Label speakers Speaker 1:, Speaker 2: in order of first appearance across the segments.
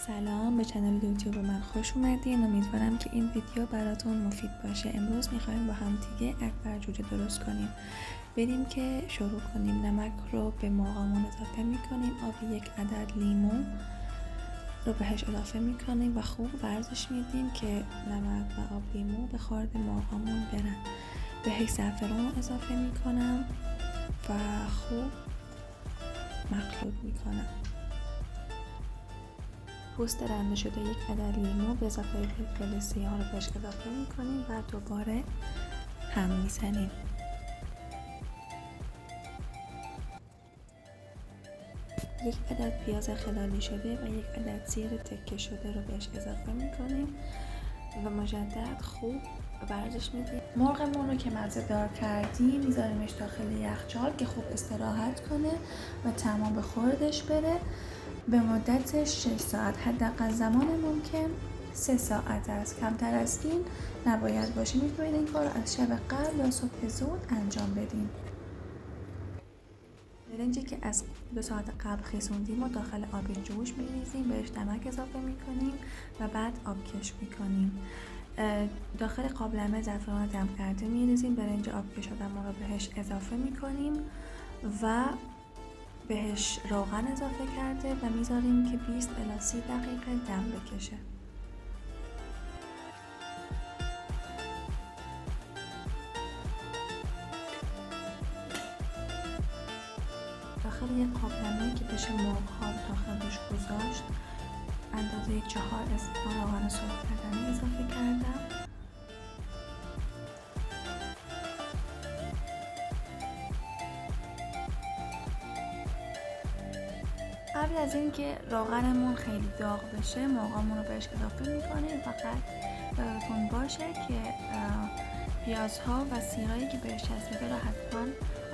Speaker 1: سلام، به کانال یوتیوب من خوش اومدین. امیدوارم که این ویدیو براتون مفید باشه. امروز میخوایم با هم دیگه اکبر جوجه درست کنیم. بریم که شروع کنیم. نمک رو به مرغامون اضافه میکنیم. آب 1 عدد لیمو رو بهش اضافه میکنیم و خوب ورزش میدیم که نمک و آب لیمو به خورد مرغامون برن. بهش زعفران رو اضافه میکنم و خوب مخلوط میکنم. پوست رنده شده 1 عدد لیمو به اضافه فلفل سیاه رو بهش اضافه میکنیم و دوباره هم میزنیم. یک عدد پیاز خلالی شده و 1 عدد سیر تکه شده رو بهش اضافه میکنیم و مجدد خوب ورزش میدیم. مرغمون رو که مزه دار کردیم میذاریمش داخل یخچال که خوب استراحت کنه و تمام به خوردش بره به مدت 6 ساعت. حداقل زمان ممکن 3 ساعت است. کمتر از این نباید باشه. میتونید این کار از شب قبل یا صبح زود انجام بدین. برنجی که از 2 ساعت قبل خیسوندیم و داخل آب جوش میریزیم، بهش نمک اضافه میکنیم و بعد آبکش میکنیم. داخل قابلمه زعفران دم کرده میریزیم. برنج آبکش شده‌مون رو بهش اضافه میکنیم و بهش روغن اضافه کرده و میذاریم که 20 الی 30 دقیقه دم بکشه. داخل یک قابلمه که بشه مرغ‌ها رو داخلش گذاشت، اندازه 4 استکان روغن سرخ کردنی اضافه کردم. قبل از اینکه روغنمون خیلی داغ بشه مرغامون رو بهش اضافه میکنیم. فقط یادتون باشه که پیازها و سیرایی که بهش چسبیده رو حتما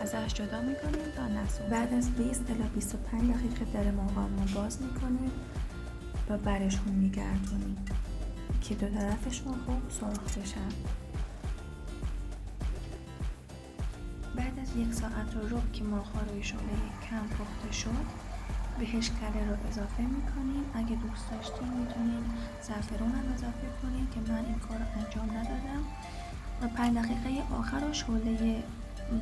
Speaker 1: ازش جدا میکنیم تا نسوزه. بعد از 20 الی 25 دقیقه در مرغامون باز میکنیم و برشون میگردونیم که دو طرفشون خوب سرخ بشن. بعد از 1 ساعت و ربع که مرغ‌ها روی شعله کم پخته شد، بهش کره رو اضافه میکنیم. اگه دوست داشتین میتونین زعفران هم اضافه کنین که من این کار رو انجام ندادم. و 5 دقیقه آخر رو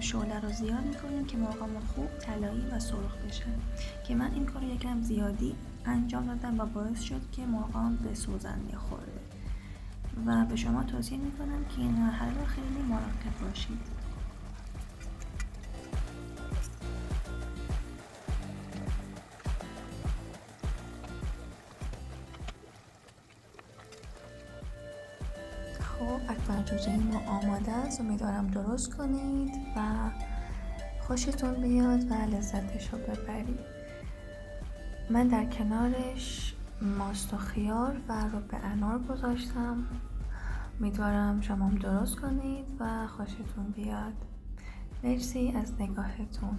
Speaker 1: شعله رو زیاد میکنیم که مرغامون خوب طلایی و سرخ بشن، که من این کار رو یکم زیادی انجام دادم و باعث شد که مرغام بسوزن یه خورده و به شما توصیه میکنم که این مرحله رو خیلی مراقب باشید. خب اکبر جوجه ما آماده است. امیدوارم درست کنید و خوشتون بیاد و لذتش رو ببرید. من در کنارش ماست و خیار و رب انار گذاشتم. امیدوارم شما هم درست کنید و خوشتون بیاد. مرسی از نگاهتون.